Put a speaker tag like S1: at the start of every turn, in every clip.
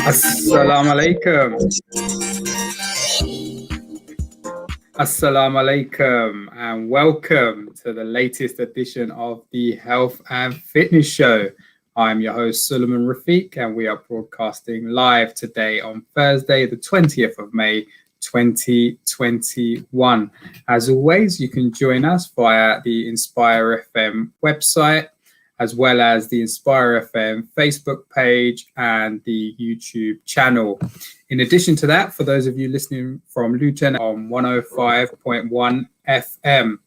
S1: Assalamu alaikum. Assalamu alaikum and welcome to the latest edition of the Health and Fitness Show. I'm your host Suleiman Rafiq and we are broadcasting live today on Thursday the 20th of May 2021. As always, you can join us via the Inspire FM website as well as the Inspire FM Facebook page and the YouTube channel. In addition to that, for those of you listening from Luton on 105.1 FM,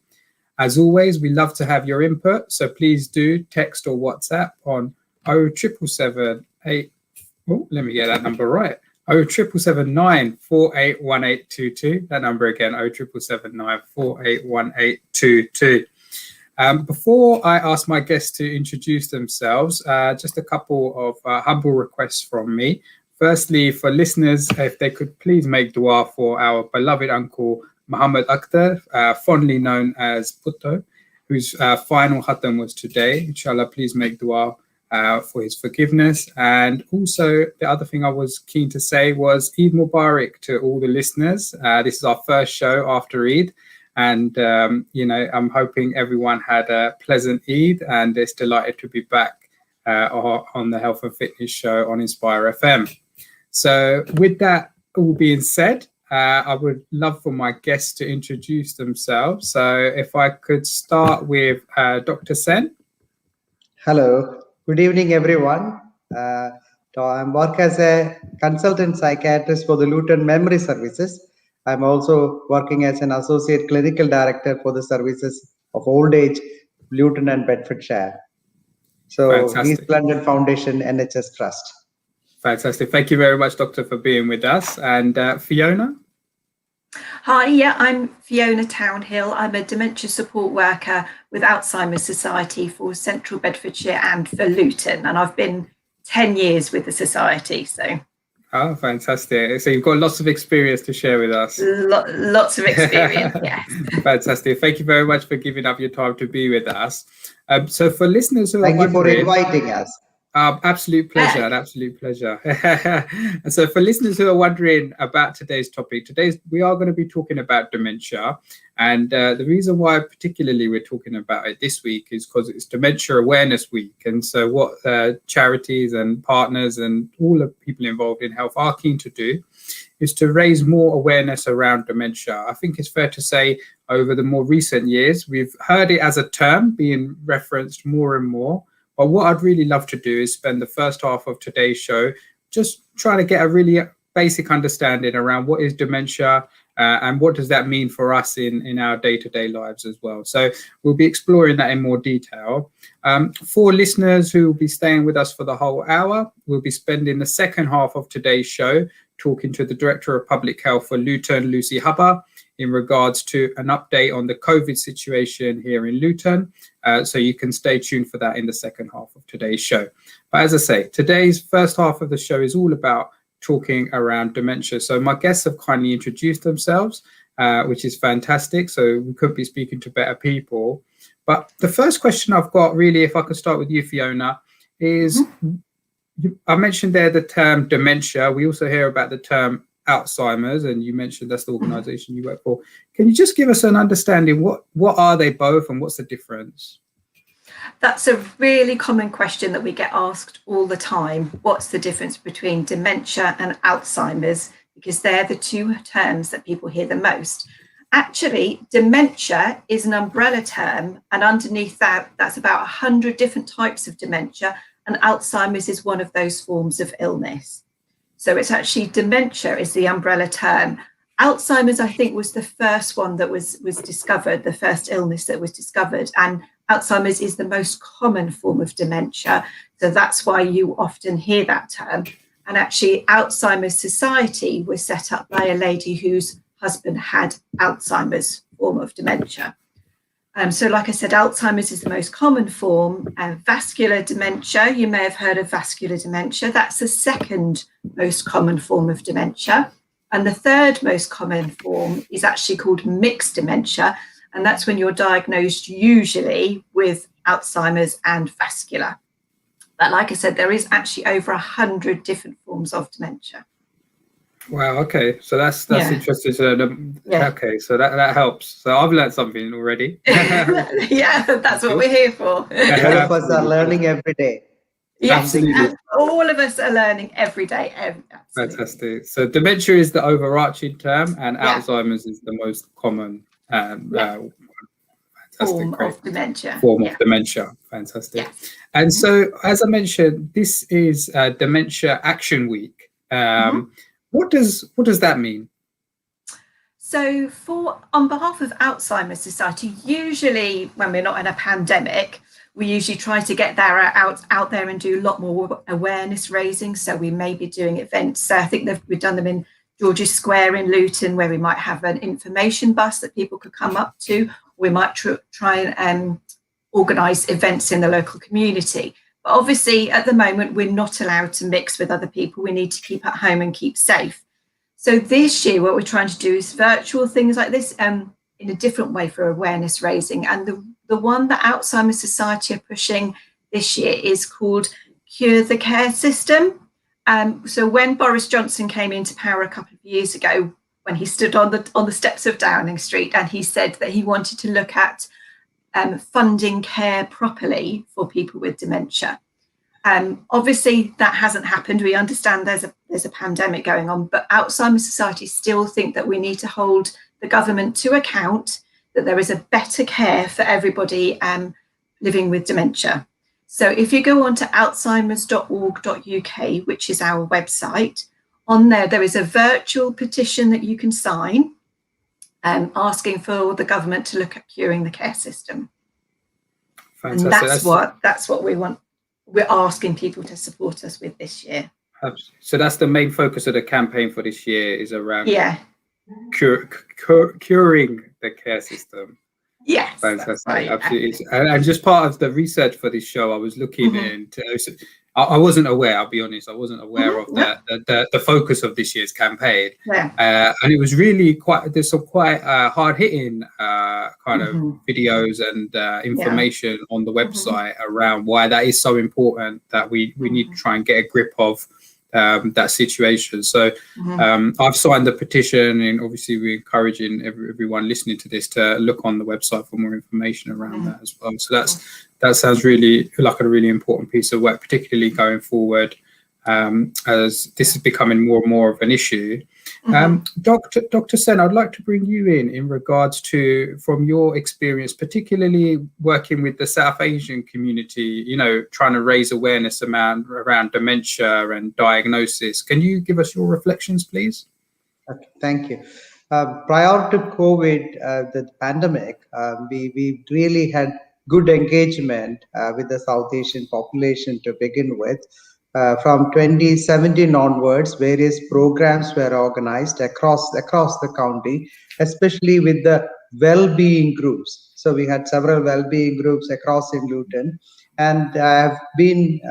S1: as always, we love to have your input. So please do text or WhatsApp on 07778. Oh, let me get that number right. 07779 481822. That number again, 07779 481822. Before I ask my guests to introduce themselves, just a couple of humble requests from me. Firstly, for listeners, if they could please make dua for our beloved uncle Muhammad Akhtar, fondly known as Putto, whose final khatam was today. Inshallah, please make dua for his forgiveness. And also, the other thing I was keen to say was Eid Mubarak to all the listeners. This is our first show after Eid. And, I'm hoping everyone had a pleasant Eid and is delighted to be back on the Health and Fitness Show on Inspire FM. So with that all being said, I would love for my guests to introduce themselves. So if I could start with Dr. Sen.
S2: Hello, good evening, everyone. I work as a consultant psychiatrist for the Luton Memory Services. I'm also working as an associate clinical director for the services of old age, Luton and Bedfordshire. So East London Foundation NHS Trust.
S1: Fantastic. Thank you very much, Doctor, for being with us. And Fiona?
S3: Hi, I'm Fiona Townhill. I'm a dementia support worker with Alzheimer's Society for Central Bedfordshire and for Luton. And I've been 10 years with the society, so...
S1: Oh, fantastic. So you've got lots of experience to share with us.
S3: Lots of experience, yes.
S1: Fantastic. Thank you very much for giving up your time to be with us. So for listeners who
S2: Thank you for inviting us.
S1: Absolute pleasure, an absolute pleasure. And so for listeners who are wondering about today's topic, we are going to be talking about dementia. And the reason why particularly we're talking about it this week is because it's Dementia Awareness Week. And so what charities and partners and all the people involved in health are keen to do is to raise more awareness around dementia. I think it's fair to say over the more recent years, we've heard it as a term being referenced more and more. But what I'd really love to do is spend the first half of today's show just trying to get a really basic understanding around what is dementia and what does that mean for us in our day-to-day lives as well. So we'll be exploring that in more detail. For listeners who will be staying with us for the whole hour, we'll be spending the second half of today's show talking to the Director of Public Health for Luton, Lucy Hubber, in regards to an update on the COVID situation here in Luton. So you can stay tuned for that in the second half of today's show. But as I say, today's first half of the show is all about talking around dementia. So my guests have kindly introduced themselves, which is fantastic. So we could be speaking to better people. But the first question I've got really, if I could start with you, Fiona, is I mentioned there the term dementia. We also hear about the term Alzheimer's, and you mentioned that's the organization you work for. Can you just give us an understanding, what are they both and what's the difference?
S3: That's a really common question that we get asked all the time. What's the difference between dementia and Alzheimer's? Because they're the two terms that people hear the most. Actually, dementia is an umbrella term, and underneath that's about 100 different types of dementia, and Alzheimer's is one of those forms of illness. So it's actually dementia is the umbrella term. Alzheimer's, I think, was the first one that was discovered, the first illness that was discovered. And Alzheimer's is the most common form of dementia. So that's why you often hear that term. And actually, Alzheimer's Society was set up by a lady whose husband had Alzheimer's form of dementia. So like I said, Alzheimer's is the most common form. Vascular dementia, you may have heard of vascular dementia. That's the second most common form of dementia. And the third most common form is actually called mixed dementia. And that's when you're diagnosed usually with Alzheimer's and vascular. But like I said, there is actually over 100 different forms of dementia.
S1: Wow. Okay. So that's interesting. So okay. So that helps. So I've learned something already.
S3: Yeah, that's what we're here for.
S2: All of us are learning every day.
S3: Yes,
S1: Absolutely.
S3: all of us are learning every day. Absolutely.
S1: Fantastic. So dementia is the overarching term, and Alzheimer's is the most common
S3: form of dementia.
S1: Fantastic.
S3: Yes.
S1: And so, as I mentioned, this is Dementia Action Week. What does that mean?
S3: So, on behalf of Alzheimer's Society, usually when we're not in a pandemic, we usually try to get out there and do a lot more awareness raising. So we may be doing events. So I think we've done them in George's Square in Luton, where we might have an information bus that people could come up to. We might try and organise events in the local community. But obviously, at the moment, we're not allowed to mix with other people. We need to keep at home and keep safe. So this year, what we're trying to do is virtual things like this in a different way for awareness raising. And the one that Alzheimer's Society are pushing this year is called Cure the Care System. So when Boris Johnson came into power a couple of years ago, when he stood on the steps of Downing Street, and he said that he wanted to look at funding care properly for people with dementia. Obviously, that hasn't happened. We understand there's a pandemic going on, but Alzheimer's Society still think that we need to hold the government to account, that there is a better care for everybody living with dementia. So if you go on to alzheimers.org.uk, which is our website, on there is a virtual petition that you can sign asking for the government to look at curing the care system.
S1: Fantastic.
S3: And that's what we want. We're asking people to support us with this year.
S1: So that's the main focus of the campaign for this year, is around curing the care system.
S3: Yes,
S1: fantastic.
S3: Right.
S1: Absolutely. And just part of the research for this show, I was looking into. I wasn't aware. I'll be honest. I wasn't aware of the focus of this year's campaign. And it was really there's some quite hard hitting kind of videos and information on the website around why that is so important, that we need to try and get a grip of that situation. So I've signed the petition, and obviously we're encouraging everyone listening to this to look on the website for more information around that as well. So that sounds really like a really important piece of work, particularly going forward, as this is becoming more and more of an issue. Dr. Sen, I'd like to bring you in regards to, from your experience, particularly working with the South Asian community, trying to raise awareness around dementia and diagnosis. Can you give us your reflections, please?
S2: Okay, thank you. Prior to COVID, the pandemic, we really had good engagement with the South Asian population to begin with. From 2017 onwards, various programs were organized across the county, especially with the well-being groups. So we had several well-being groups across in Luton, and I have been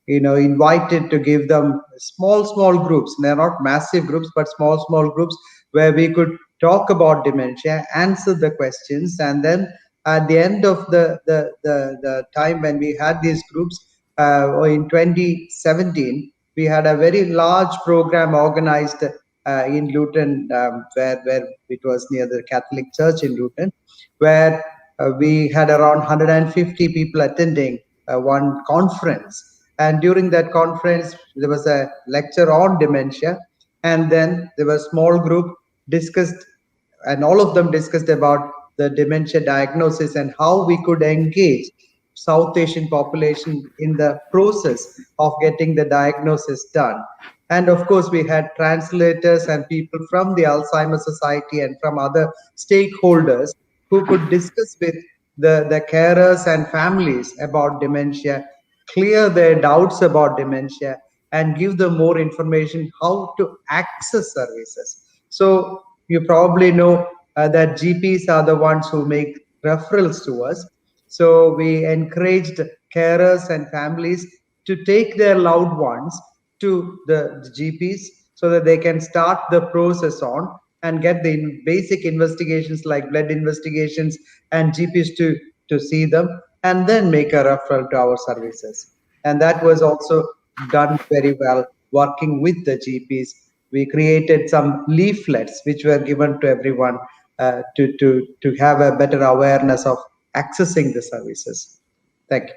S2: invited to give them small groups. They're not massive groups, but small groups where we could talk about dementia, answer the questions, and then at the end of the time when we had these groups, in 2017, we had a very large program organized in Luton, where it was near the Catholic Church in Luton, where we had around 150 people attending one conference. And during that conference, there was a lecture on dementia, and then there was a small group discussed, and all of them discussed about the dementia diagnosis and how we could engage South Asian population in the process of getting the diagnosis done. And of course, we had translators and people from the Alzheimer's Society and from other stakeholders who could discuss with the carers and families about dementia, clear their doubts about dementia, and give them more information how to access services. So you probably know that GPs are the ones who make referrals to us. So we encouraged carers and families to take their loved ones to the GPs so that they can start the process on. and get the basic investigations like blood investigations and GPs to see them, and then make a referral to our services. And that was also done very well working with the GPs. We created some leaflets which were given to everyone to have a better awareness of accessing the services. Thank you.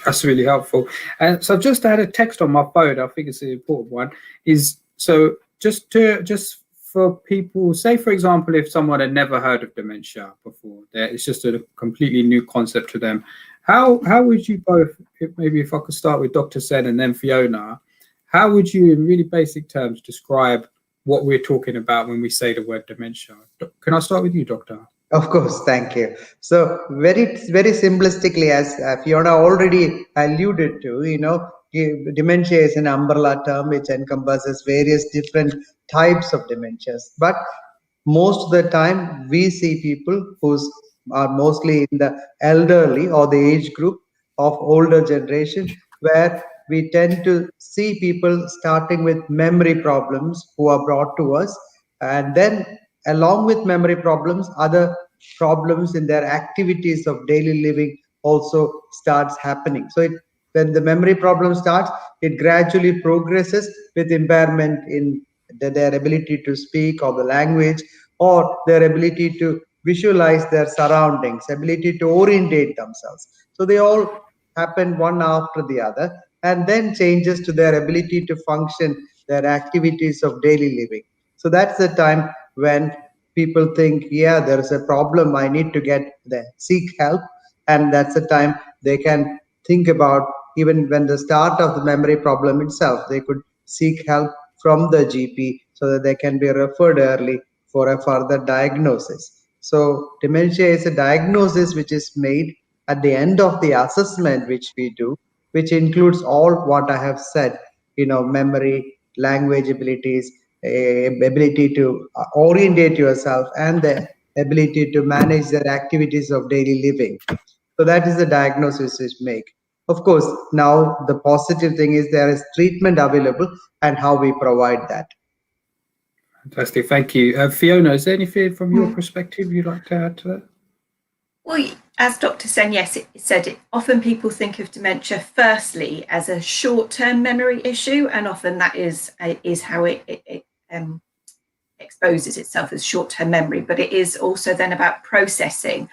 S1: That's really helpful. And so I've just had a text on my phone. I think it's an important one. Is so just for people, say for example, if someone had never heard of dementia before, it's just a completely new concept to them. How would you both, maybe if I could start with Dr. Sen and then Fiona, how would you, in really basic terms, describe what we're talking about when we say the word dementia? Can I start with you, Doctor?
S2: Of course, thank you. So very simplistically, as Fiona already alluded to, dementia is an umbrella term which encompasses various different types of dementias. But most of the time, we see people who are mostly in the elderly or the age group of older generation, where we tend to see people starting with memory problems who are brought to us, and then along with memory problems, other problems in their activities of daily living also starts happening. So when the memory problem starts, it gradually progresses with impairment in their ability to speak or the language, or their ability to visualize their surroundings, ability to orientate themselves. So they all happen one after the other, and then changes to their ability to function their activities of daily living. So that's the time when people think, yeah, there is a problem, I need to seek help. And that's the time they can think about, even when the start of the memory problem itself, they could seek help from the GP so that they can be referred early for a further diagnosis. So dementia is a diagnosis which is made at the end of the assessment which we do, which includes all what I have said, memory, language abilities, ability to orientate yourself, and the ability to manage their activities of daily living. So that is the diagnosis we make. Of course, now the positive thing is there is treatment available and how we provide that.
S1: Fantastic, thank you. Fiona, is there anything from your perspective you'd like to add to that?
S3: Well, as Dr. Sen, often people think of dementia firstly as a short-term memory issue, and often that is how it exposes itself as short-term memory, but it is also then about processing.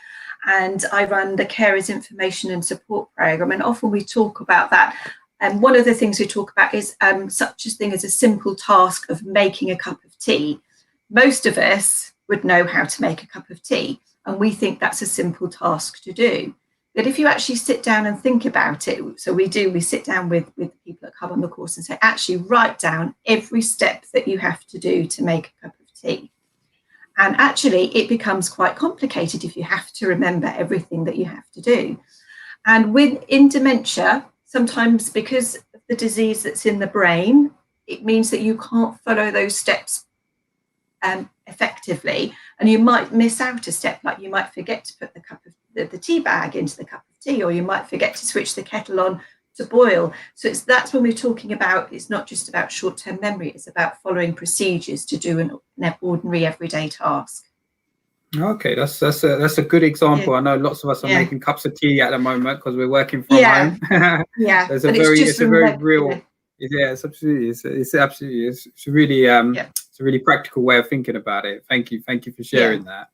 S3: And I run the Carers Information and Support Programme, and often we talk about that. And one of the things we talk about is such a thing as a simple task of making a cup of tea. Most of us would know how to make a cup of tea, and we think that's a simple task to do. But if you actually sit down and think about it, so we sit down with people that come on the course and say, actually write down every step that you have to do to make a cup of tea. And actually it becomes quite complicated if you have to remember everything that you have to do. And in dementia, sometimes because of the disease that's in the brain, it means that you can't follow those steps effectively, and you might miss out a step, like you might forget to put the tea bag into the cup of tea, or you might forget to switch the kettle on to boil. So that's when we're talking about, it's not just about short-term memory, it's about following procedures to do an ordinary everyday task.
S1: Okay, that's a good example. Yeah. I know lots of us are making cups of tea at the moment because we're working from home.
S3: Yeah,
S1: it's a very real. Yeah, it's absolutely. It's a really practical way of thinking about it. Thank you for sharing that.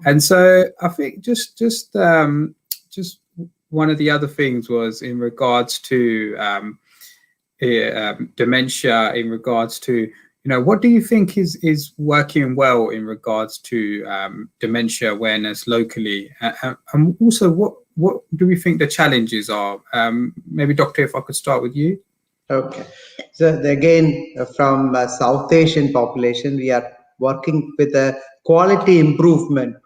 S1: And so I think just one of the other things was in regards to dementia, in regards to, what do you think is working well in regards to dementia awareness locally, and also what do we think the challenges are? Maybe Doctor, if I could start with you.
S2: Okay, so again, from South Asian population, we are working with a quality improvement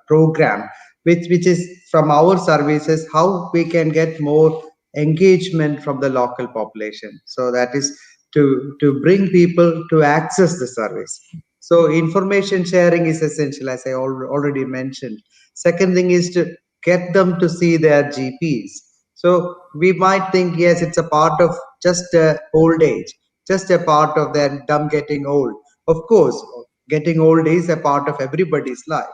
S2: program, which is from our services, how we can get more engagement from the local population. So that is to bring people to access the service. So information sharing is essential, as I already mentioned. Second thing is to get them to see their GPs. So we might think, yes, it's a part of just old age, just a part of them getting old, Of course, getting old is a part of everybody's life.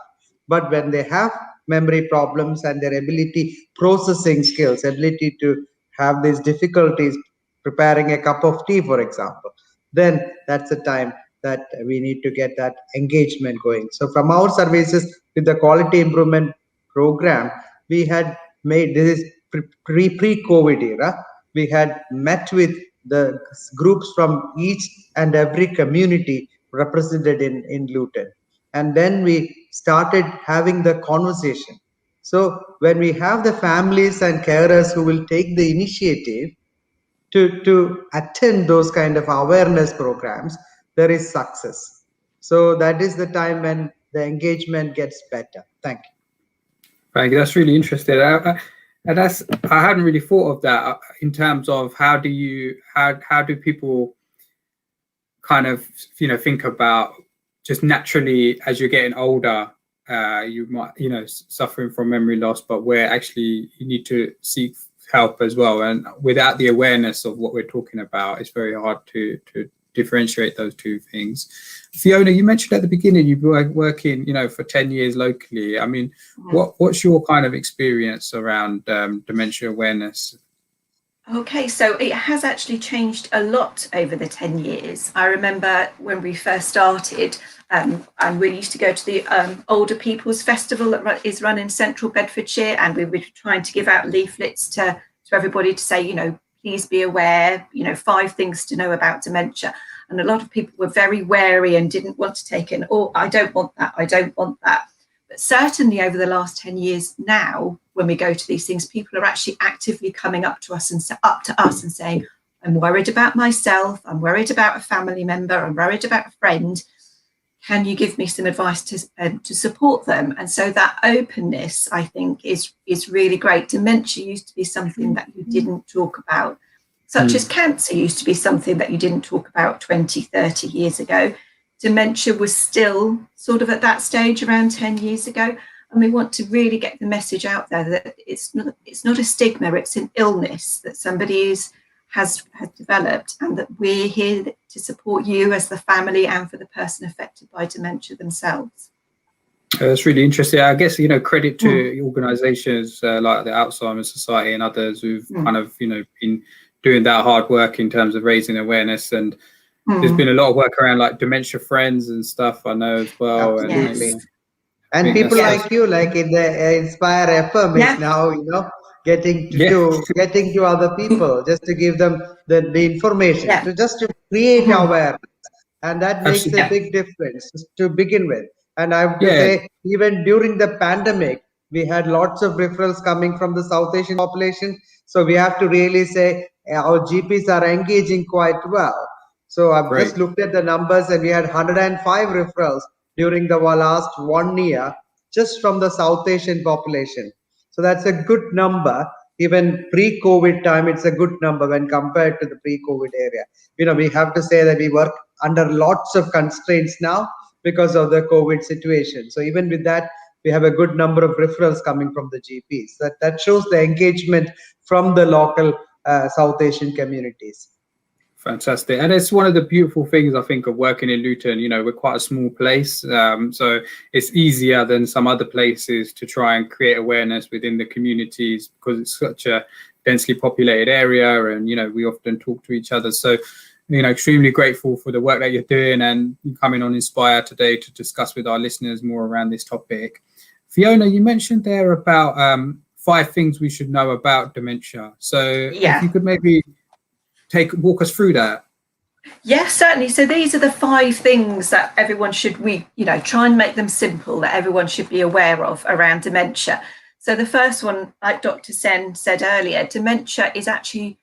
S2: But when they have memory problems and their processing skills, ability to have these difficulties preparing a cup of tea, for example, then that's the time that we need to get that engagement going. So from our services with the quality improvement program, we had made, this is pre-COVID era, we had met with the groups from each and every community represented in Luton. And then we started having the conversation. So when we have the families and carers who will take the initiative to attend those kind of awareness programs, there is success. So that is the time when the engagement gets better. Thank you.
S1: Thank you. That's really interesting. And I hadn't really thought of that in terms of how do people kind of, think about just naturally as you're getting older, you might, suffering from memory loss, but where actually you need to seek help as well. And without the awareness of what we're talking about, it's very hard to differentiate those two things. Fiona, you mentioned at the beginning you've been working, for 10 years locally. I mean, what's your kind of experience around dementia awareness?
S3: Okay, so it has actually changed a lot over the 10 years. I remember when we first started, and we used to go to the Older People's Festival that is run in central Bedfordshire, and we were trying to give out leaflets to everybody to say, please be aware, 5 things to know about dementia. And a lot of people were very wary and didn't want to take it. Oh, I don't want that. I don't want that. But certainly over the last 10 years now, when we go to these things, people are actually actively coming up to us and saying, I'm worried about myself. I'm worried about a family member. I'm worried about a friend. Can you give me some advice to support them? And so that openness, I think, is really great. Dementia used to be something that you didn't talk about, such as cancer used to be something that you didn't talk about 20, 30 years ago. Dementia was still sort of at that stage around 10 years ago. And we want to really get the message out there that it's not a stigma, it's an illness that somebody has developed, and that we're here to support you as the family and for the person affected by dementia themselves.
S1: That's really interesting. I guess, credit to organisations like the Alzheimer Society and others who've kind of, been doing that hard work in terms of raising awareness. And there's been a lot of work around like dementia friends and stuff, I know as well.
S2: Absolutely. And people like you, like in the Inspire FM is now, getting to other people, just to give them the information, to create awareness. And that makes a big difference to begin with. And I have to say, even during the pandemic, we had lots of referrals coming from the South Asian population. So we have to really say our GPs are engaging quite well. So I've just looked at the numbers, and we had 105 referrals during the last 1 year, just from the South Asian population. So that's a good number. Even pre-COVID time, it's a good number when compared to the pre-COVID area. We have to say that we work under lots of constraints now because of the COVID situation. So even with that, we have a good number of referrals coming from the GPs. That shows the engagement from the local South Asian communities.
S1: Fantastic. And it's one of the beautiful things, I think, of working in Luton. We're quite a small place, so it's easier than some other places to try and create awareness within the communities, because it's such a densely populated area, and we often talk to each other. So extremely grateful for the work that you're doing, and you coming on Inspire today to discuss with our listeners more around this topic. Fiona, you mentioned there about 5 things we should know about dementia. So if you could maybe walk us through that.
S3: Yes, certainly. So these are the 5 things that everyone should, try and make them simple, that everyone should be aware of around dementia. So the first one, like Dr. Sen said earlier, dementia is actually,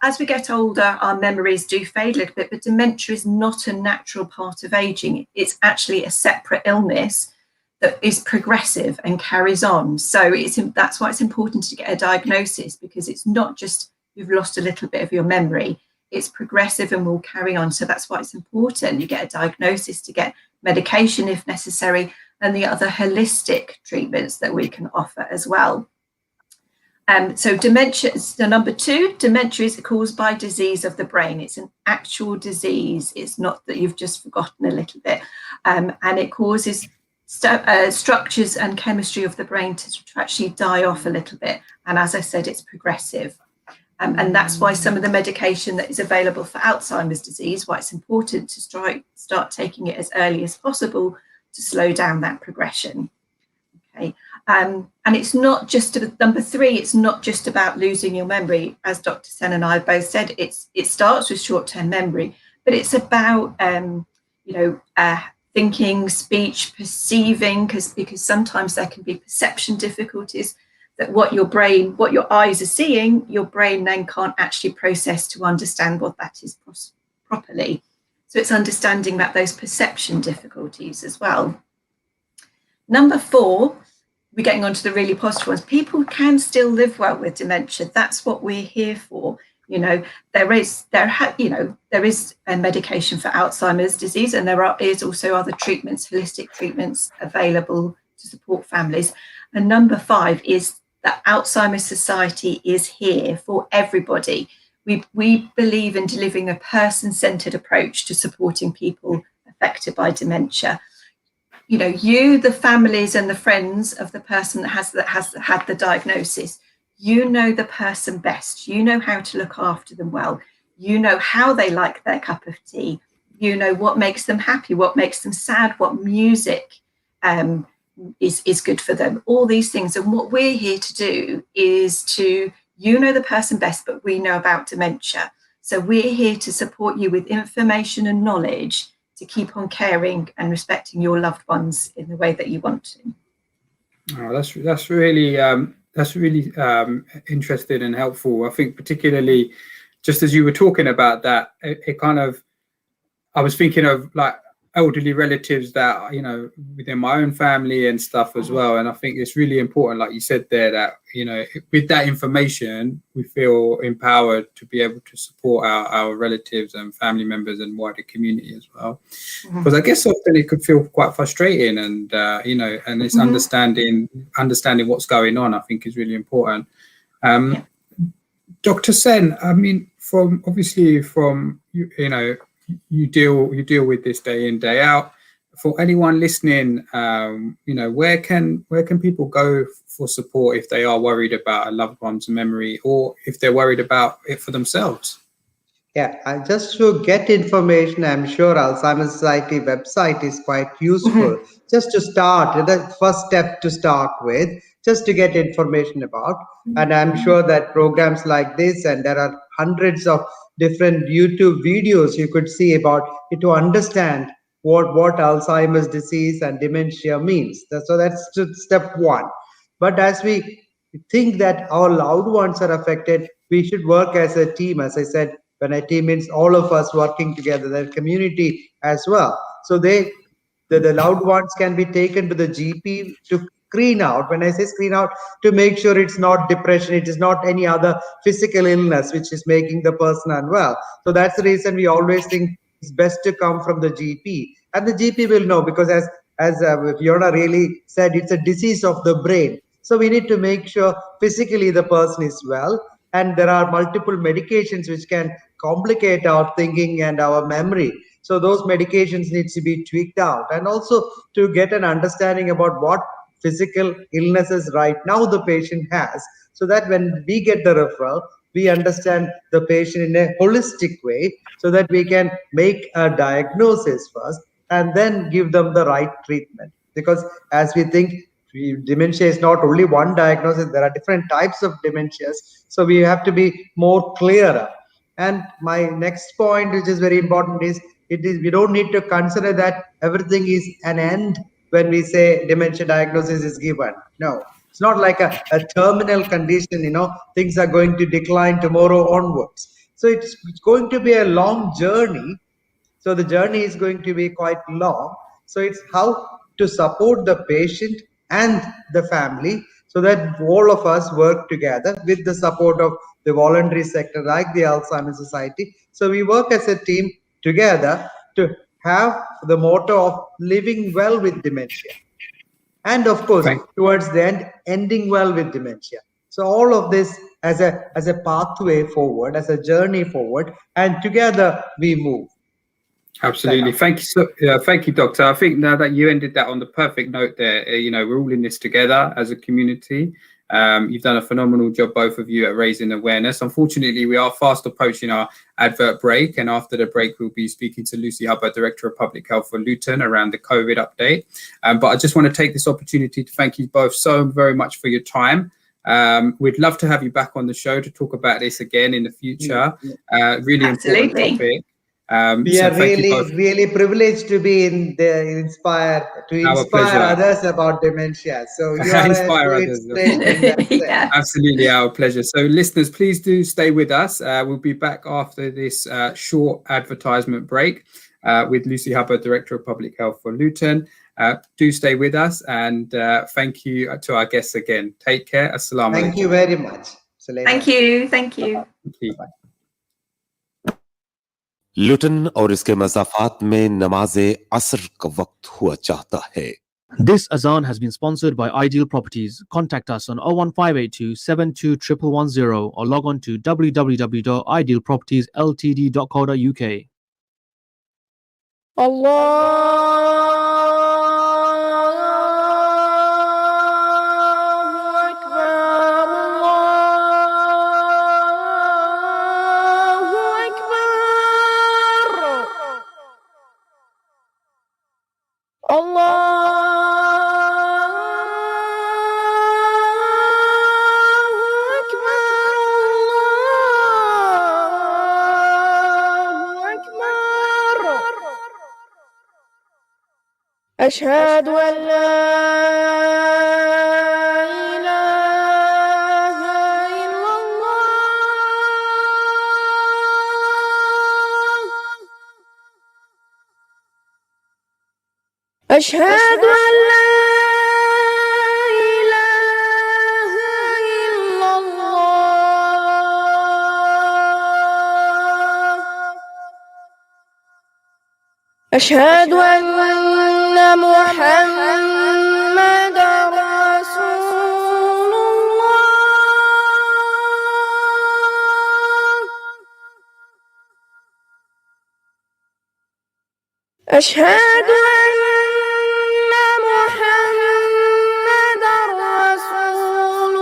S3: as we get older, our memories do fade a little bit, but dementia is not a natural part of aging. It's actually a separate illness that is progressive and carries on. So that's why it's important to get a diagnosis, because it's not just you've lost a little bit of your memory, it's progressive and will carry on. So that's why it's important you get a diagnosis, to get medication if necessary, and the other holistic treatments that we can offer as well. So dementia is the number 2. Dementia is caused by disease of the brain. It's an actual disease. It's not that you've just forgotten a little bit. And it causes structures and chemistry of the brain to actually die off a little bit. And as I said, it's progressive. And that's why some of the medication that is available for Alzheimer's disease, why it's important to start taking it as early as possible to slow down that progression. Okay. And it's not just number 3, it's not just about losing your memory. As Dr. Sen and I both said, it starts with short-term memory, but it's about thinking, speech, perceiving, because sometimes there can be perception difficulties, that what your eyes are seeing, your brain then can't actually process to understand what that is properly. So it's understanding those perception difficulties as well. Number 4, we're getting on to the really positive ones. People can still live well with dementia. That's what we're here for. There is a medication for Alzheimer's disease, and there is also other treatments, holistic treatments available to support families. And number 5 is that Alzheimer's Society is here for everybody. We believe in delivering a person-centered approach to supporting people affected by dementia. The families and the friends of the person that has had the diagnosis, the person best. You know how to look after them well. You know how they like their cup of tea. You know what makes them happy, what makes them sad, what music is good for them, all these things. And what we're here to do is to, the person best, but we know about dementia. So we're here to support you with information and knowledge to keep on caring and respecting your loved ones in the way that you want to.
S1: Oh, that's really interesting and helpful. I think particularly just as you were talking about that, I was thinking of like elderly relatives that, within my own family and stuff as well. And I think it's really important, like you said there, that, with that information, we feel empowered to be able to support our relatives and family members and wider community as well. Because I guess often it could feel quite frustrating and, and it's understanding what's going on, I think is really important. Dr. Sen, I mean, you deal with this day in, day out. For anyone listening, where can people go for support if they are worried about a loved one's memory, or if they're worried about it for themselves?
S2: Yeah, just to get information, I'm sure Alzheimer's Society website is quite useful. Just to start, the first step to start with, just to get information about. And I'm sure that programs like this, and there are hundreds of different YouTube videos you could see about it to understand what Alzheimer's disease and dementia means. So that's step 1. But as we think that our loved ones are affected, we should work as a team. As I said, when a team means all of us working together, the community as well. So the loved ones can be taken to the GP to screen out. When I say screen out, to make sure it's not depression, it is not any other physical illness which is making the person unwell. So that's the reason we always think it's best to come from the GP, and the GP will know, because as Fiona really said, it's a disease of the brain. So we need to make sure physically the person is well, and there are multiple medications which can complicate our thinking and our memory. So those medications need to be tweaked out, and also to get an understanding about what physical illnesses right now the patient has, so that when we get the referral, we understand the patient in a holistic way, so that we can make a diagnosis first and then give them the right treatment. Because as we think, dementia is not only one diagnosis, there are different types of dementias, so we have to be more clearer. And my next point, which is very important, is we don't need to consider that everything is an end when we say dementia diagnosis is given. No, it's not like a terminal condition, things are going to decline tomorrow onwards. So it's going to be a long journey. So the journey is going to be quite long. So it's how to support the patient and the family, so that all of us work together with the support of the voluntary sector like the Alzheimer's Society. So we work as a team together to have the motto of living well with dementia. And of course, towards the end, ending well with dementia. So all of this as a pathway forward, as a journey forward, and together we move.
S1: Absolutely. Thank you. Thank you, Doctor. I think now that you ended that on the perfect note there, we're all in this together as a community. You've done a phenomenal job, both of you, at raising awareness. Unfortunately, we are fast approaching our advert break, and after the break, we'll be speaking to Lucy Hubbard, Director of Public Health for Luton, around the COVID update. But I just want to take this opportunity to thank you both so very much for your time. We'd love to have you back on the show to talk about this again in the future. Really important topic.
S2: We are really privileged to be inspire others about dementia. So you are
S1: inspire others.
S3: Yeah.
S1: Absolutely, our pleasure. So listeners, please do stay with us. We'll be back after this short advertisement break with Lucy Hubbard, Director of Public Health for Luton. Do stay with us, and thank you to our guests again. Take care. Assalamu alaikum.
S2: Thank you very much.
S3: Thank you. Thank you.
S1: Thank you.
S4: लुटन और इसके मज़ाफ़ात में नमाज़े असर का वक्त हुआ चाहता है.
S5: This azan has been sponsored by Ideal Properties. Contact us on 01582 721110 or log on to www.idealpropertiesltd.co.uk.
S6: أشهد أن لا إله إلا الله أشهد أن لا إله إلا الله أشهد أن محمد رسول الله أشهد أن محمد رسول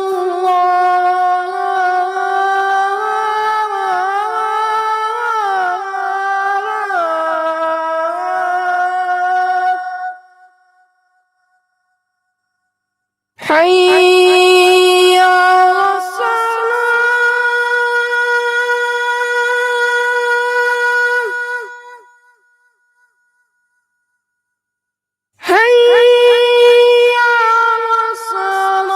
S6: حي على الصلاة حي على الصلاة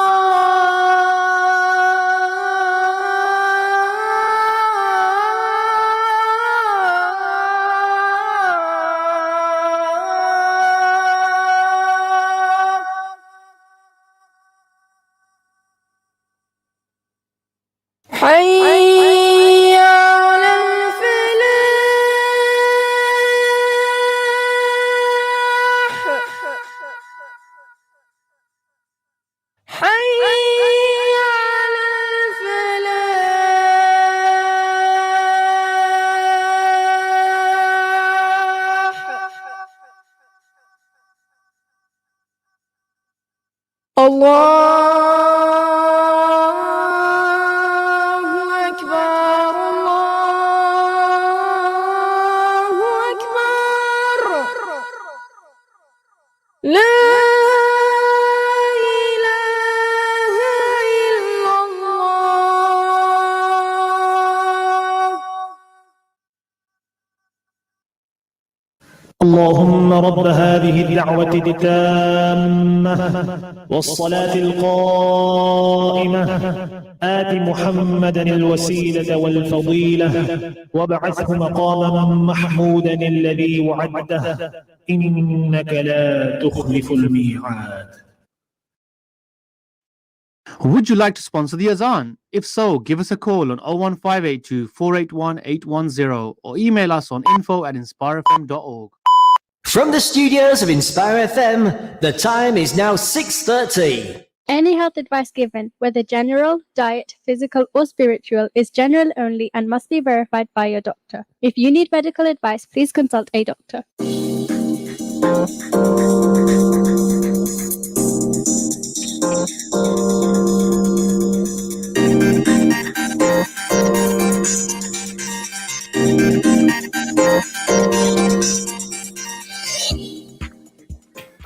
S6: حي على الفلاح حي على الفلاح الله أكبر الله أكبر لا إله إلا الله
S7: اللهم رب هذه الدعوة التامة والصلاة القائمة آت محمدا الوسيلة والفضيلة وابعثه مقاما محمودا الذي وعدته إنك لا تخلف الميعاد.
S5: Would you like to sponsor the azan? If so, give us a call on 01582 481 810 or email us on info@inspirefm.org.
S8: From the studios of Inspire FM, the time is now 6:30. Any health advice given, whether general, diet, physical, or spiritual, is general only and must be verified by your doctor. If you need medical advice, please consult a doctor.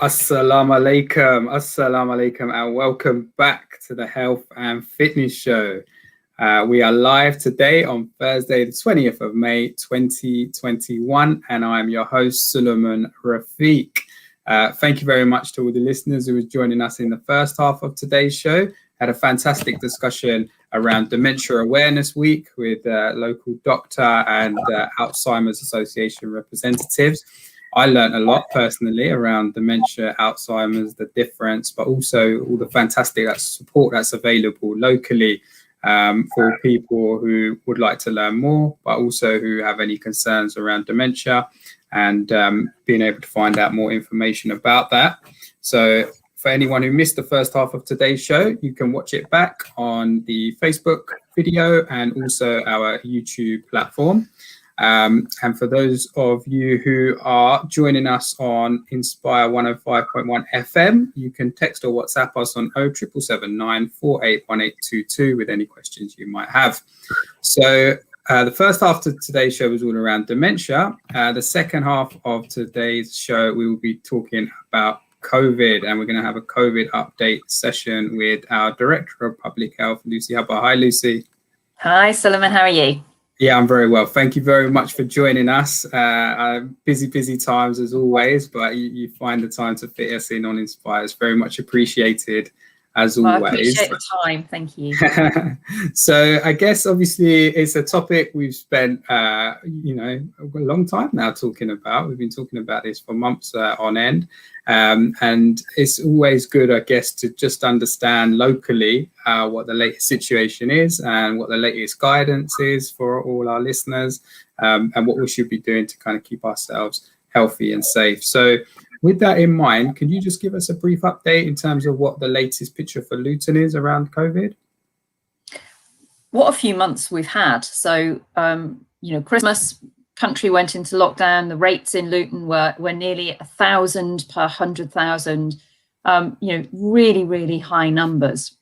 S1: Assalamu alaikum, and welcome back to the Health and Fitness Show. We are live today on Thursday, the 20th of May, 2021, and I'm your host, Suleiman Rafiq. Thank you very much to all the listeners who were joining us in the first half of today's show. Had a fantastic discussion around Dementia Awareness Week with local doctor and Alzheimer's Association representatives. I learned a lot personally around dementia, Alzheimer's, the difference, but also all the fantastic support that's available locally for people who would like to learn more, but also who have any concerns around dementia, and being able to find out more information about that. So for anyone who missed the first half of today's show, you can watch it back on the Facebook video and also our YouTube platform. And for those of you who are joining us on Inspire 105.1 FM, you can text or WhatsApp us on 07779 481822 with any questions you might have. So the first half of today's show was all around dementia. The second half of today's show, we will be talking about COVID, and we're going to have a COVID update session with our Director of Public Health, Lucy Hubber. Hi, Lucy.
S9: Hi, Suleiman. How are you?
S1: Yeah, I'm very well. Thank you very much for joining us. Busy times as always, but you find the time to fit us in on Inspire. It's very much appreciated as always.
S9: I appreciate the time. Thank you.
S1: So I guess obviously it's a topic we've spent, a long time now talking about. We've been talking about this for months on end. And it's always good, I guess, to just understand locally what the latest situation is and what the latest guidance is for all our listeners, and what we should be doing to kind of keep ourselves healthy and safe. So with that in mind, can you just give us a brief update in terms of what the latest picture for Luton is around COVID?
S9: What a few months we've had. So, Christmas, country went into lockdown. The rates in Luton were nearly 1,000 per 100,000. Really, really high numbers.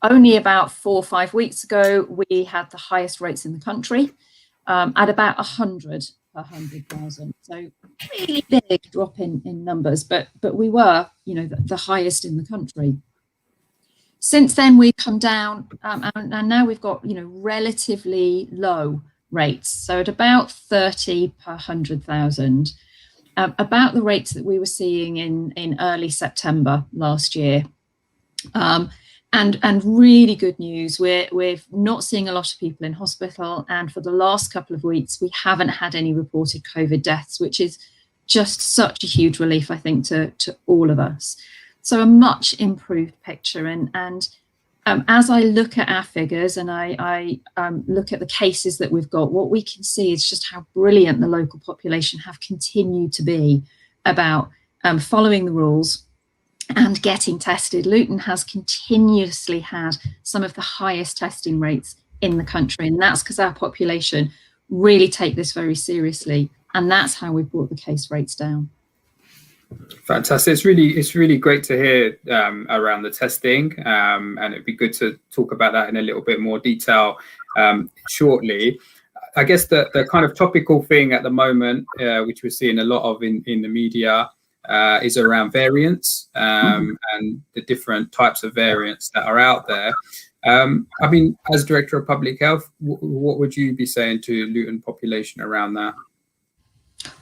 S9: Only about 4 or 5 weeks ago, we had the highest rates in the country at about 100 per 100,000. So really big drop in numbers, but we were, the highest in the country. Since then, we've come down, and now we've got, relatively low rates. So at about 30 per 100,000, about the rates that we were seeing in early September last year. And really good news, we're not seeing a lot of people in hospital, and for the last couple of weeks we haven't had any reported COVID deaths, which is just such a huge relief, I think, to all of us. So a much improved picture, and as I look at our figures and I look at the cases that we've got, what we can see is just how brilliant the local population have continued to be about following the rules and getting tested. Luton has continuously had some of the highest testing rates in the country, and that's because our population really take this very seriously, and that's how we've brought the case rates down.
S1: Fantastic. It's really great to hear around the testing, and it'd be good to talk about that in a little bit more detail shortly. I guess the kind of topical thing at the moment, which we're seeing a lot of in the media, is around variants and the different types of variants that are out there. As Director of Public Health, what would you be saying to Luton population around that?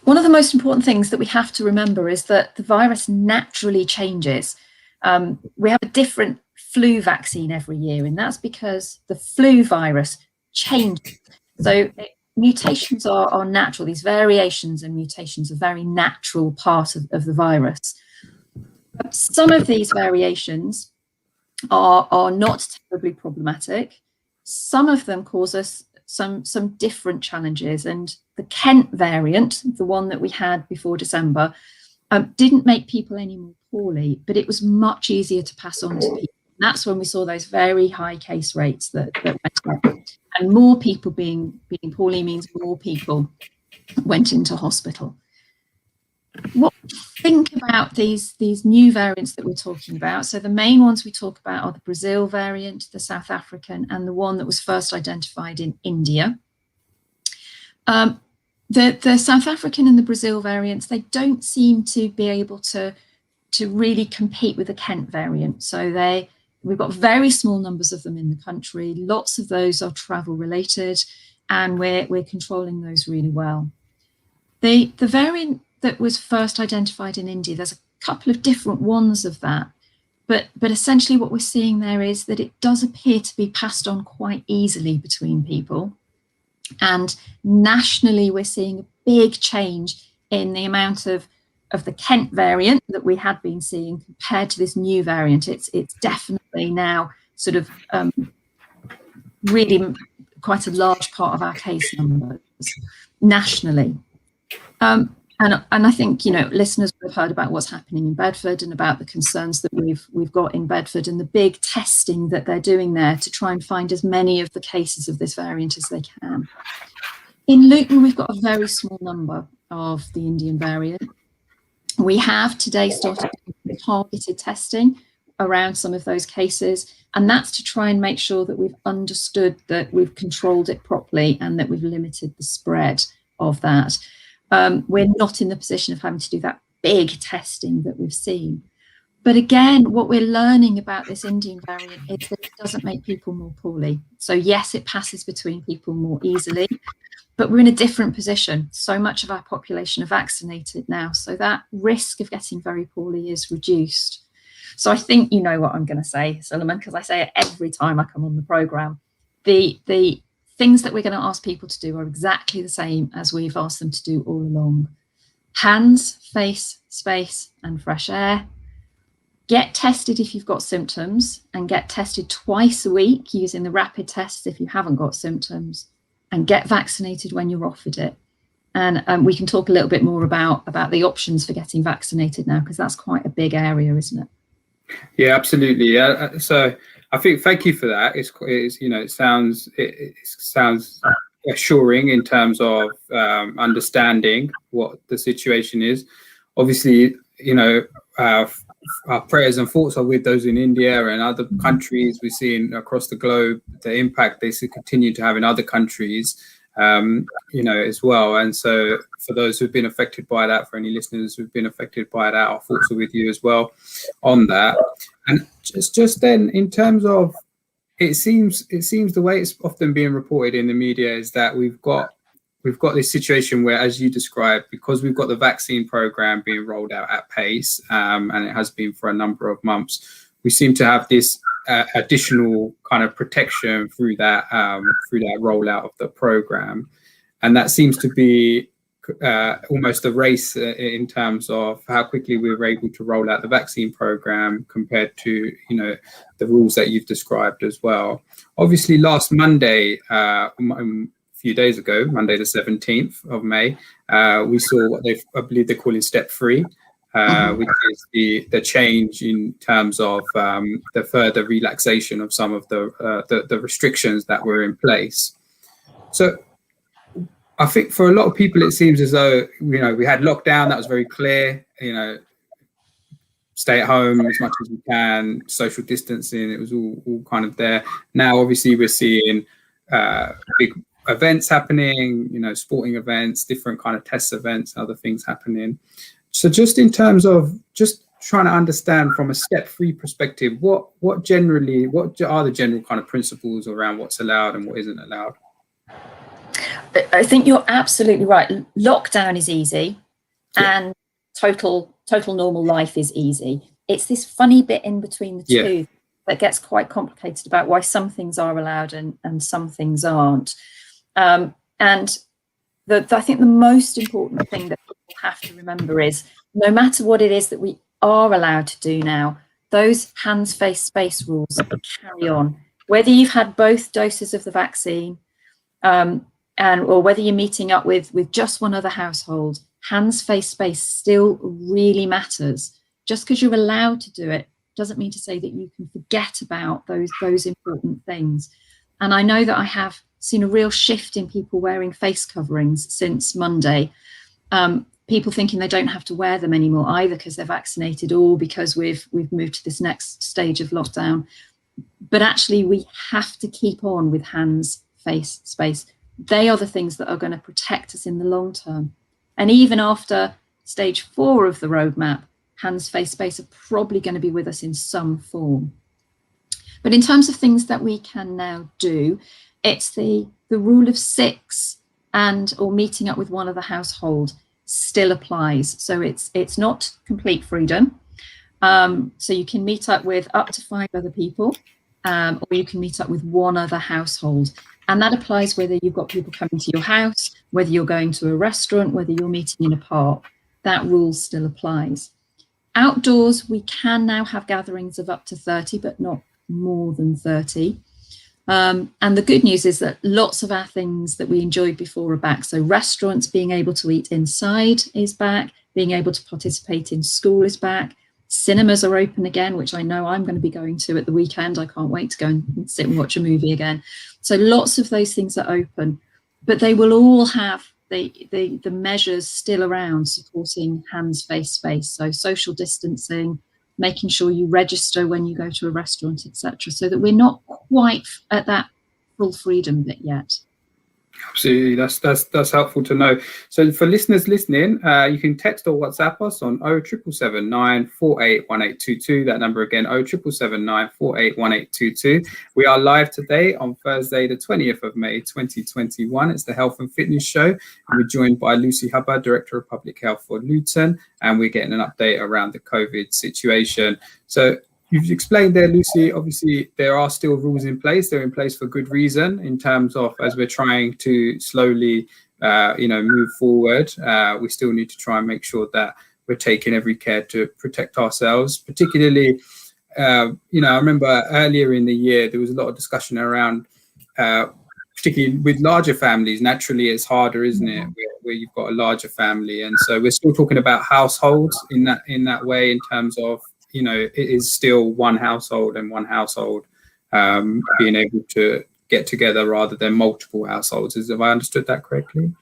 S9: One of the most important things that we have to remember is that the virus naturally changes. We have a different flu vaccine every year, and that's because the flu virus changes. So mutations are natural. These variations and mutations are very natural part of the virus. But some of these variations are not terribly problematic. Some of them cause us some different challenges, and the Kent variant, the one that we had before December, didn't make people any more poorly, but it was much easier to pass on to people. And that's when we saw those very high case rates that went up. And more people being poorly means more people went into hospital. What do you think about these new variants that we're talking about? So the main ones we talk about are the Brazil variant, the South African, and the one that was first identified in India. The South African and the Brazil variants, they don't seem to be able to really compete with the Kent variant. So we've got very small numbers of them in the country. Lots of those are travel related, and we're controlling those really well. The variant that was first identified in India, there's a couple of different ones of that, but essentially what we're seeing there is that it does appear to be passed on quite easily between people. And nationally, we're seeing a big change in the amount of the Kent variant that we had been seeing compared to this new variant. It's definitely now sort of really quite a large part of our case numbers nationally. And I think, you know, listeners will have heard about what's happening in Bedford and about the concerns that we've got in Bedford and the big testing that they're doing there to try and find as many of the cases of this variant as they can. In Luton, we've got a very small number of the Indian variant. We have today started targeted testing around some of those cases, and that's to try and make sure that we've understood that we've controlled it properly and that we've limited the spread of that. We're not in the position of having to do that big testing that we've seen. But again, what we're learning about this Indian variant is that it doesn't make people more poorly. So yes, it passes between people more easily, but we're in a different position. So much of our population are vaccinated now, so that risk of getting very poorly is reduced. So I think you know what I'm going to say, Suleiman, because I say it every time I come on the programme. The things that we're going to ask people to do are exactly the same as we've asked them to do all along. Hands, face, space, and fresh air. Get tested if you've got symptoms, and get tested twice a week using the rapid tests if you haven't got symptoms, and get vaccinated when you're offered it. And we can talk a little bit more about the options for getting vaccinated now, because that's quite a big area, isn't it?
S1: Yeah, absolutely. So I think thank you for that. It's you know, it sounds assuring in terms of understanding what the situation is. Obviously, you know, our prayers and thoughts are with those in India and other countries. We're seeing across the globe the impact they continue to have in other countries, you know, as well. And so for those who've been affected by that, for any listeners who've been affected by that, our thoughts are with you as well on that. And just then, in terms of, it seems the way it's often being reported in the media is that we've got this situation where, as you described, because we've got the vaccine program being rolled out at pace, and it has been for a number of months, we seem to have this additional kind of protection through that rollout of the program, and that seems to be almost a race in terms of how quickly we were able to roll out the vaccine program compared to, you know, the rules that you've described as well. Obviously, last Monday, few days ago, Monday the 17th of May, we saw what I believe they're calling step 3, which is the change in terms of the further relaxation of some of the restrictions that were in place. So I think for a lot of people, it seems as though, you know, we had lockdown, that was very clear, you know, stay at home as much as we can, social distancing, it was all kind of there. Now, obviously, we're seeing big events happening, you know, sporting events, different kind of test events, other things happening. So just in terms of just trying to understand from a step 3 perspective, what are the general kind of principles around what's allowed and what isn't allowed?
S9: I think you're absolutely right. Lockdown is easy, and total normal life is easy. It's this funny bit in between the two that gets quite complicated about why some things are allowed and some things aren't. And I think the most important thing that people have to remember is, no matter what it is that we are allowed to do now, those hands, face, space rules carry on. Whether you've had both doses of the vaccine, or whether you're meeting up with just one other household, hands, face, space still really matters. Just because you're allowed to do it doesn't mean to say that you can forget about those important things. And I know that I have seen a real shift in people wearing face coverings since Monday. People thinking they don't have to wear them anymore, either because they're vaccinated or because we've moved to this next stage of lockdown. But actually, we have to keep on with hands, face, space. They are the things that are going to protect us in the long term. And even after stage 4 of the roadmap, hands, face, space are probably going to be with us in some form. But in terms of things that we can now do, it's the rule of 6 or meeting up with one of the household still applies. So it's not complete freedom. So you can meet up with up to 5 other people, or you can meet up with one other household. And that applies whether you've got people coming to your house, whether you're going to a restaurant, whether you're meeting in a park. That rule still applies. Outdoors, we can now have gatherings of up to 30, but not more than 30. And the good news is that lots of our things that we enjoyed before are back. So restaurants, being able to eat inside is back. Being able to participate in school is back. Cinemas are open again, which I know I'm going to be going to at the weekend. I can't wait to go and sit and watch a movie again. So lots of those things are open, but they will all have the measures still around supporting hands, face, space. So social distancing, making sure you register when you go to a restaurant, etc., so that we're not quite at that full freedom bit yet.
S1: Absolutely, that's helpful to know. So for listeners listening, you can text or WhatsApp us on 07779 9481822. That number again, 07779 9481822. We are live today on Thursday, the 20th of May, 2021. It's the Health and Fitness Show. And we're joined by Lucy Hubbard, Director of Public Health for Luton, and we're getting an update around the COVID situation. So you've explained there, Lucy, obviously there are still rules in place. They're in place for good reason in terms of as we're trying to slowly, move forward. We still need to try and make sure that we're taking every care to protect ourselves, particularly, I remember earlier in the year, there was a lot of discussion around, particularly with larger families. Naturally, it's harder, isn't it, where you've got a larger family. And so we're still talking about households in that way, in terms of, it is still one household and one household being able to get together rather than multiple households. Have I understood that correctly?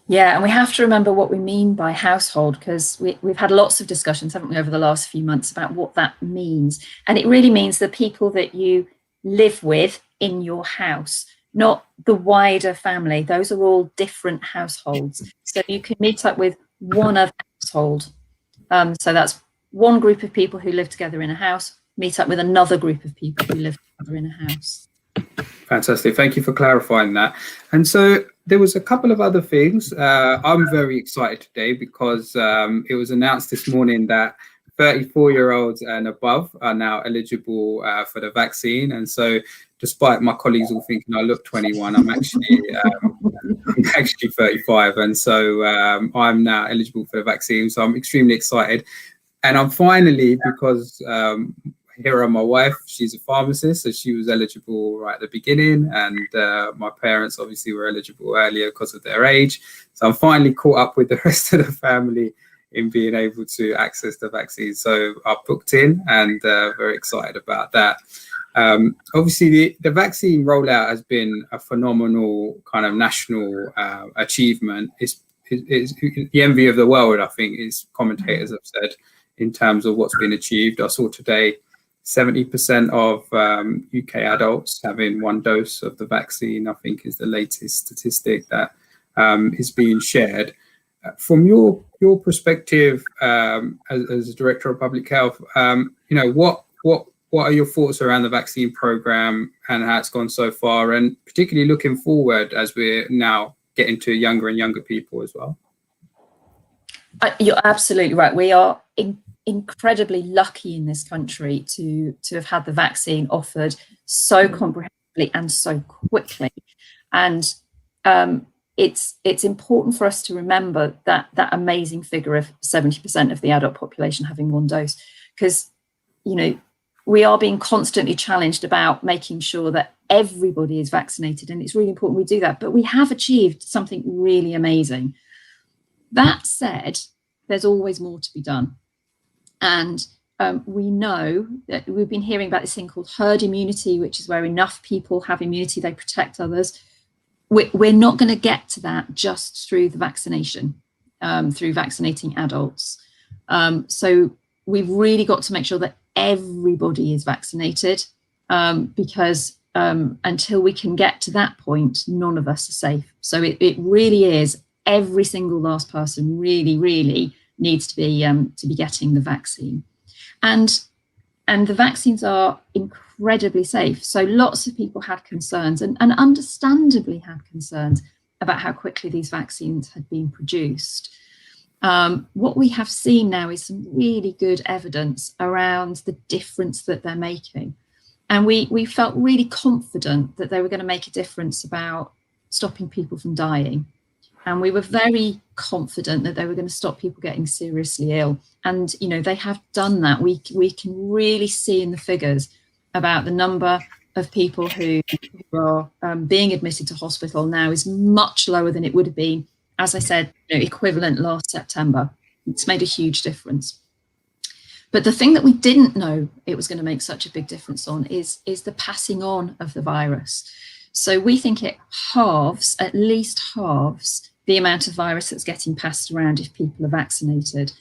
S9: Yeah, and we have to remember what we mean by household, because we've had lots of discussions, haven't we, over the last few months about what that means. And it really means the people that you live with in your house, not the wider family. Those are all different households. So you can meet up with one other household. So that's one group of people who live together in a house, meet up with another group of people who live together in a house.
S1: Fantastic. Thank you for clarifying that. And so there was a couple of other things. I'm very excited today because it was announced this morning that 34-year-olds and above are now eligible for the vaccine. And so despite my colleagues all thinking I look 21, I'm actually 35. And so I'm now eligible for the vaccine. So I'm extremely excited. And I'm finally, because here are my wife, she's a pharmacist, so she was eligible right at the beginning. And my parents obviously were eligible earlier because of their age. So I'm finally caught up with the rest of the family in being able to access the vaccine. So I've booked in and very excited about that. Obviously, the vaccine rollout has been a phenomenal kind of national achievement. It's the envy of the world, I think, as commentators have said, in terms of what's been achieved. I saw today 70% of UK adults having one dose of the vaccine, I think, is the latest statistic that is being shared. From your perspective as a Director of Public Health, what are your thoughts around the vaccine program and how it's gone so far, and particularly looking forward as we're now getting to younger and younger people as well?
S9: You're absolutely right. We are incredibly lucky in this country to have had the vaccine offered so comprehensively and so quickly. And it's important for us to remember that amazing figure of 70% of the adult population having one dose, because, we are being constantly challenged about making sure that everybody is vaccinated. And it's really important we do that. But we have achieved something really amazing. That said, there's always more to be done. And we know that we've been hearing about this thing called herd immunity, which is where enough people have immunity, they protect others. We're not going to get to that just through the vaccination, through vaccinating adults. So we've really got to make sure that everybody is vaccinated, because until we can get to that point, none of us are safe. So it really is, every single last person really needs to be getting the vaccine. And the vaccines are incredibly safe. So lots of people had concerns, and understandably had concerns about how quickly these vaccines had been produced. What we have seen now is some really good evidence around the difference that they're making. And we felt really confident that they were going to make a difference about stopping people from dying. And we were very confident that they were going to stop people getting seriously ill. And, you know, they have done that. We can really see in the figures about the number of people who are being admitted to hospital now is much lower than it would have been, as I said, you know, equivalent last September. It's made a huge difference. But the thing that we didn't know it was going to make such a big difference on is the passing on of the virus. So we think it halves, at least halves, the amount of virus that's getting passed around if people are vaccinated.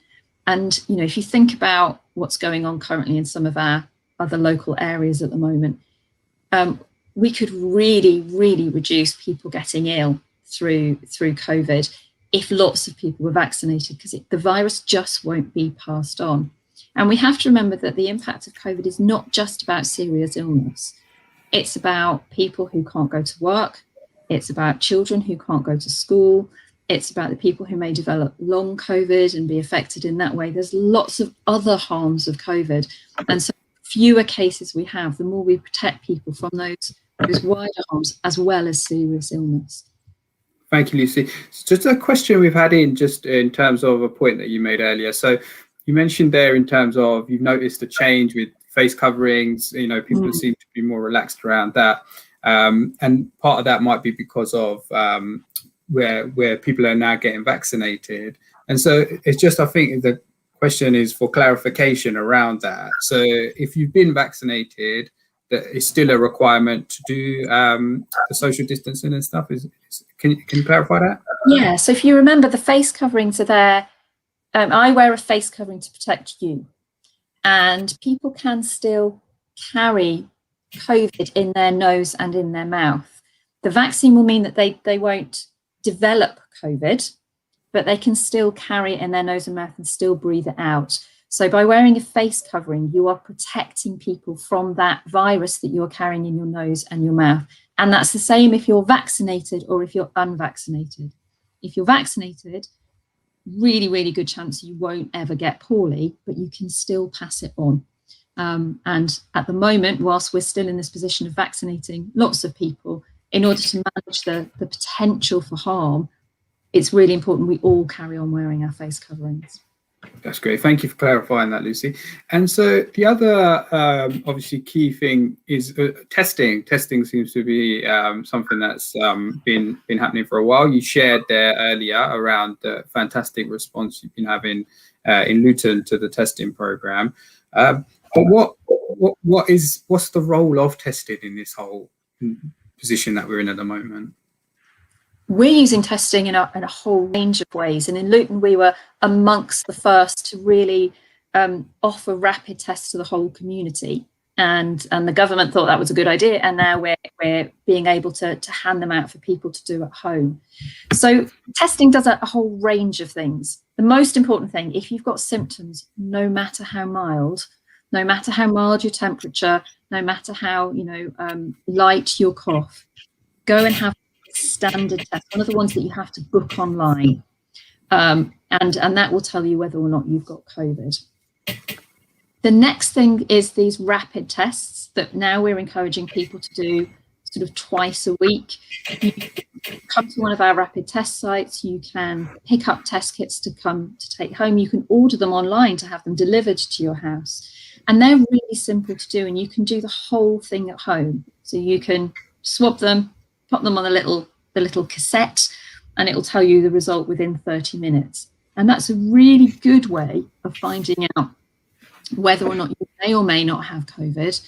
S9: And, you know, if you think about what's going on currently in some of our other local areas at the moment, we could really reduce people getting ill through COVID if lots of people were vaccinated, because the virus just won't be passed on. And we have to remember that the impact of COVID is not just about serious illness. It's about people who can't go to work. It's about children who can't go to school. It's about the people who may develop long COVID and be affected in that way. There's lots of other harms of COVID. And so the fewer cases we have, the more we protect people from those wider harms as well as serious illness.
S1: Thank you, Lucy. Just a question we've had in just in terms of a point that you made earlier. So you mentioned there in terms of you've noticed a change with face coverings, you know, people seem to be more relaxed around that. And part of that might be because of where people are now getting vaccinated. And so it's just, I think the question is for clarification around that. So if you've been vaccinated, that it's still a requirement to do the social distancing and stuff. Can you clarify that?
S9: Yeah, so if you remember, the face coverings are there. I wear a face covering to protect you. And people can still carry COVID in their nose and in their mouth. The vaccine will mean that they won't develop COVID, but they can still carry it in their nose and mouth and still breathe it out. So by wearing a face covering, you are protecting people from that virus that you're carrying in your nose and your mouth. And that's the same if you're vaccinated or if you're unvaccinated. If you're vaccinated, really good chance you won't ever get poorly, but you can still pass it on. And at the moment, whilst we're still in this position of vaccinating lots of people, in order to manage the potential for harm, it's really important we all carry on wearing our face coverings.
S1: That's great. Thank you for clarifying that, Lucy. And so the other obviously key thing is testing. Testing seems to be something that's been happening for a while. You shared there earlier around the fantastic response you've been having in Luton to the testing program. But what's the role of testing in this whole position that we're in at the moment?
S9: We're using testing in a whole range of ways. And in Luton, we were amongst the first to really offer rapid tests to the whole community. And the government thought that was a good idea. And now we're being able to hand them out for people to do at home. So testing does a whole range of things. The most important thing, if you've got symptoms, no matter how mild your temperature, no matter how light your cough, go and have standard test, one of the ones that you have to book online, and that will tell you whether or not you've got COVID. The next thing is these rapid tests that now we're encouraging people to do sort of twice a week. You can come to one of our rapid test sites, you can pick up test kits to take home, you can order them online to have them delivered to your house, and they're really simple to do, and you can do the whole thing at home. So you can swab them, pop them on the little cassette, and it will tell you the result within 30 minutes. And that's a really good way of finding out whether or not you may or may not have COVID,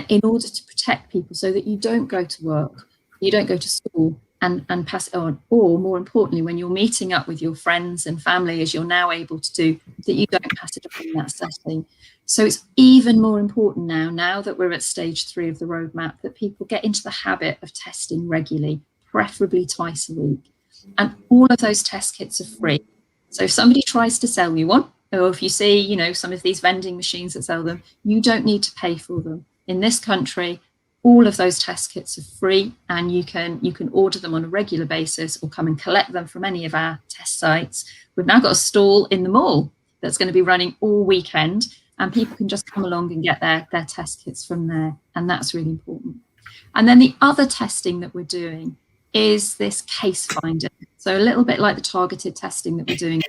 S9: in order to protect people so that you don't go to work, you don't go to school and pass it on, or more importantly, when you're meeting up with your friends and family, as you're now able to do, that you don't pass it on in that setting. So it's even more important now that we're at stage 3 of the roadmap, that people get into the habit of testing regularly, preferably twice a week. And all of those test kits are free. So if somebody tries to sell you one, or if you see, you know, some of these vending machines that sell them, you don't need to pay for them. In this country, all of those test kits are free, and you can order them on a regular basis or come and collect them from any of our test sites. We've now got a stall in the mall that's going to be running all weekend, and people can just come along and get their test kits from there. And that's really important. And then the other testing that we're doing is this case finder. So a little bit like the targeted testing that we're doing,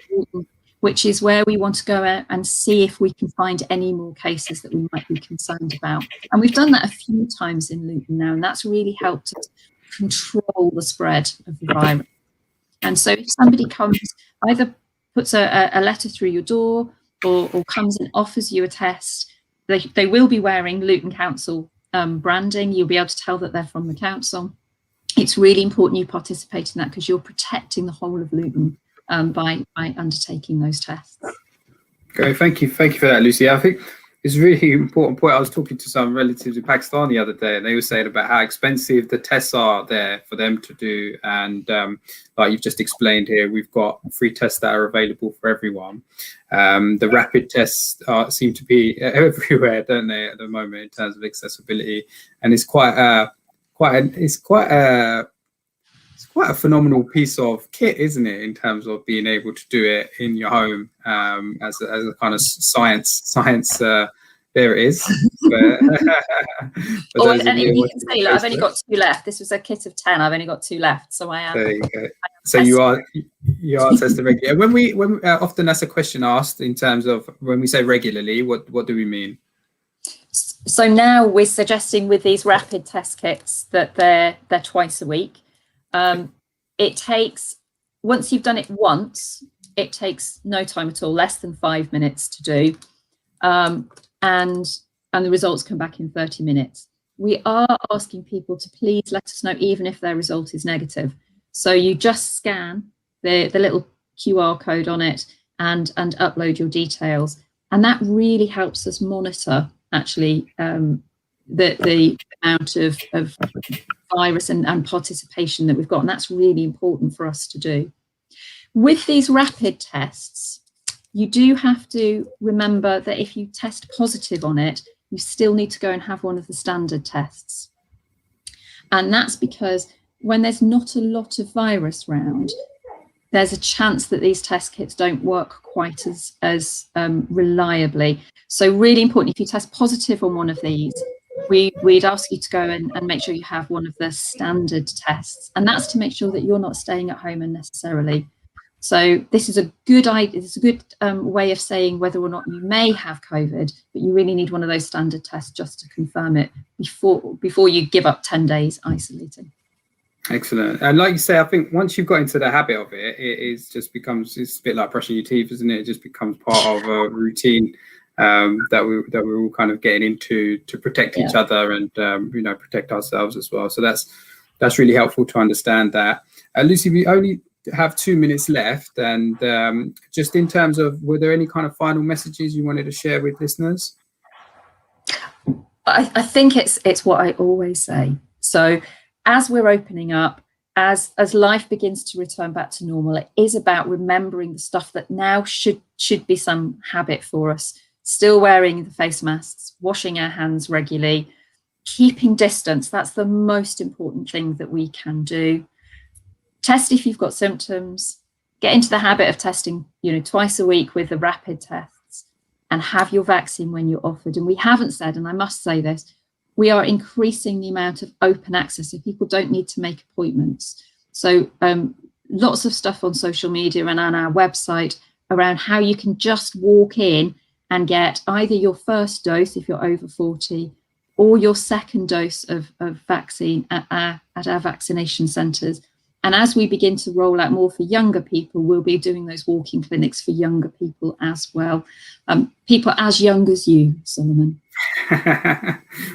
S9: which is where we want to go out and see if we can find any more cases that we might be concerned about. And we've done that a few times in Luton now, and that's really helped us control the spread of the virus. And so if somebody comes, either puts a letter through your door or comes and offers you a test, they will be wearing Luton Council branding. You'll be able to tell that they're from the council. It's really important you participate in that, because you're protecting the whole of Luton by undertaking those tests.
S1: Okay, thank you for that, Lucy. I think it's a really important point. I was talking to some relatives in Pakistan the other day, and they were saying about how expensive the tests are there for them to do. And like you've just explained here, we've got free tests that are available for everyone. The rapid tests seem to be everywhere, don't they, at the moment, in terms of accessibility? And it's quite a phenomenal piece of kit, isn't it, in terms of being able to do it in your home, as a kind of science. There it is.
S9: And you can see, look, I've only got 2 left. This was a kit of 10. I've only got 2 left, so I am.
S1: There you go. So you are tested regularly. When often that's a question asked in terms of when we say regularly, what do we mean?
S9: So now we're suggesting with these rapid test kits that they're twice a week. It takes, once you've done it once, it takes no time at all, less than 5 minutes to do. And the results come back in 30 minutes. We are asking people to please let us know, even if their result is negative. So you just scan the little QR code on it and upload your details. And that really helps us monitor, actually, the amount of virus and participation that we've got. And that's really important for us to do. With these rapid tests, you do have to remember that if you test positive on it, you still need to go and have one of the standard tests. And that's because when there's not a lot of virus around, there's a chance that these test kits don't work quite as reliably. So really important, if you test positive on one of these, we'd ask you to go and make sure you have one of the standard tests. And that's to make sure that you're not staying at home unnecessarily. So this is a good idea. It's a good way of saying whether or not you may have COVID, but you really need one of those standard tests just to confirm it before you give up 10 days isolating.
S1: Excellent. And like you say, I think once you've got into the habit of it, it's a bit like brushing your teeth, isn't it? It just becomes part of a routine that we're all kind of getting into to protect each other and protect ourselves as well. So that's really helpful to understand that. Lucy, we only have 2 minutes left, and just in terms of, were there any kind of final messages you wanted to share with listeners?
S9: I think it's what I always say. So as we're opening up, as life begins to return back to normal, it is about remembering the stuff that now should be some habit for us. Still wearing the face masks, washing our hands regularly, keeping distance. That's the most important thing that we can do. Test if you've got symptoms, get into the habit of testing, twice a week with the rapid tests, and have your vaccine when you're offered. And we haven't said, and I must say this, we are increasing the amount of open access, so people don't need to make appointments. So lots of stuff on social media and on our website around how you can just walk in and get either your first dose if you're over 40 or your second dose of vaccine at our vaccination centres. And as we begin to roll out more for younger people, we'll be doing those walking clinics for younger people as well. People as young as you, Solomon.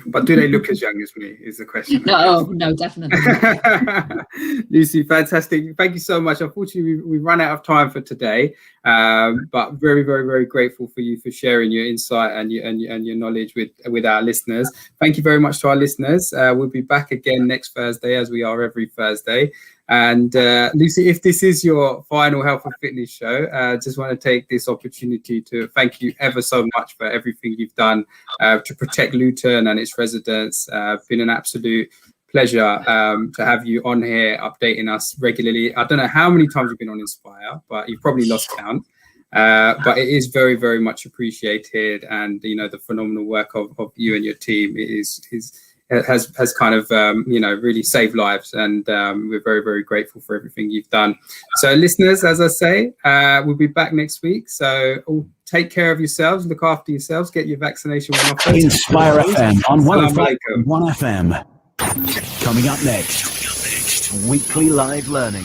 S1: But do they look as young as me is the question.
S9: No, definitely not.
S1: Lucy, fantastic. Thank you so much. Unfortunately, we've run out of time for today, but very, very, very grateful for you for sharing your insight and your knowledge with our listeners. Thank you very much to our listeners. We'll be back again next Thursday, as we are every Thursday. And Lucy, if this is your final health and fitness show, just want to take this opportunity to thank you ever so much for everything you've done to protect Luton and its residents. Been an absolute pleasure to have you on here updating us regularly. I don't know how many times you've been on Inspire, but you've probably lost count. But it is very, very much appreciated, and the phenomenal work of you and your team has kind of really saved lives, and we're very, very grateful for everything you've done. So listeners, as I say, we'll be back next week, so take care of yourselves, look after yourselves, get your vaccination when offered.
S10: Inspire FM on 105.1 FM. Coming up next, weekly live learning.